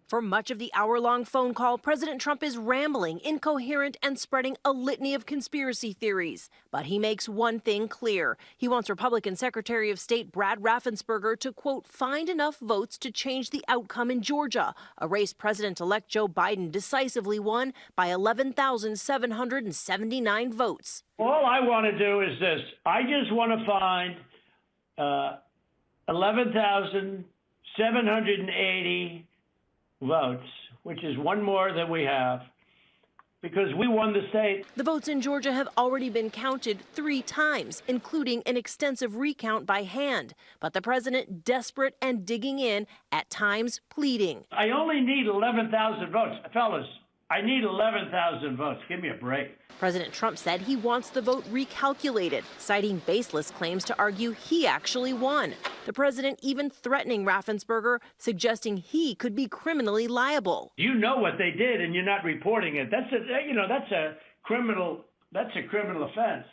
For much of the hour-long phone call, President Trump is rambling, incoherent, and spreading a litany of conspiracy theories. But he makes one thing clear. He wants Republican Secretary of State Brad Raffensperger to, quote, find enough votes to change the outcome in Georgia, a race President-elect Joe Biden decisively won by 11,779 votes. All I want to do is this. I just want to find 11,780 votes, which is one more than we have, because we won the state. The votes in Georgia have already been counted 3 times, including an extensive recount by hand. But the president desperate and digging in, at times pleading. I only need 11,000 votes. Fellas, I need 11,000 votes. Give me a break. President Trump said he wants the vote recalculated, citing baseless claims to argue he actually won. The president even threatening Raffensperger, suggesting he could be criminally liable. You know what they did, and you're not reporting it. That's a criminal offense,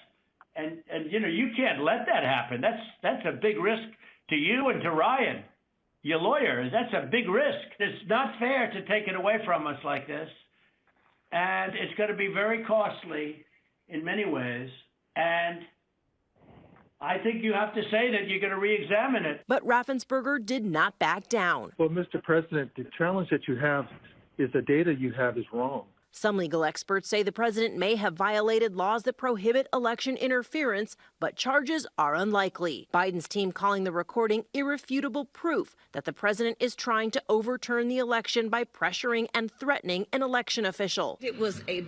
and you can't let that happen. That's a big risk to you and to Ryan, your lawyer. That's a big risk. It's not fair to take it away from us like this. And it's going to be very costly in many ways. And I think you have to say that you're going to re-examine it. But Raffensperger did not back down. Well, Mr. President, the challenge that you have is the data you have is wrong. Some legal experts say the president may have violated laws that prohibit election interference, but charges are unlikely. Biden's team calling the recording irrefutable proof that the president is trying to overturn the election by pressuring and threatening an election official. It was a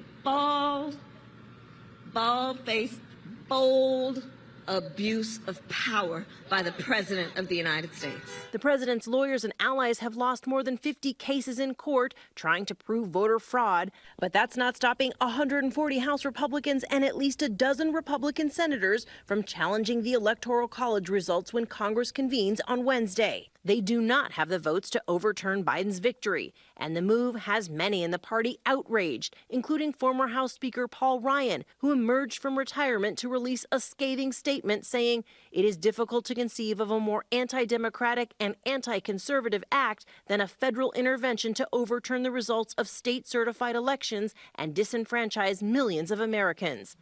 bald-faced, bold abuse of power by the President of the United States. The president's lawyers and allies have lost more than 50 cases in court trying to prove voter fraud, but that's not stopping 140 House Republicans and at least a dozen Republican senators from challenging the Electoral College results when Congress convenes on Wednesday. They do not have the votes to overturn Biden's victory, and the move has many in the party outraged, including former House Speaker Paul Ryan, who emerged from retirement to release a scathing statement saying it is difficult to conceive of a more anti-democratic and anti-conservative act than a federal intervention to overturn the results of state-certified elections and disenfranchise millions of Americans.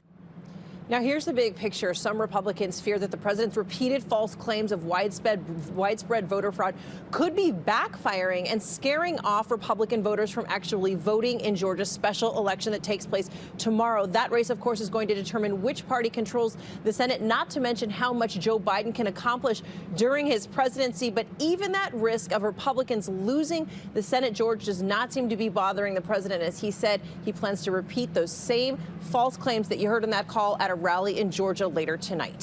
Now, here's the big picture. Some Republicans fear that the president's repeated false claims of widespread voter fraud could be backfiring and scaring off Republican voters from actually voting in Georgia's special election that takes place tomorrow. That race, of course, is going to determine which party controls the Senate, not to mention how much Joe Biden can accomplish during his presidency. But even that risk of Republicans losing the Senate, George, does not seem to be bothering the president. As he said, he plans to repeat those same false claims that you heard in that call at a rally in Georgia later tonight.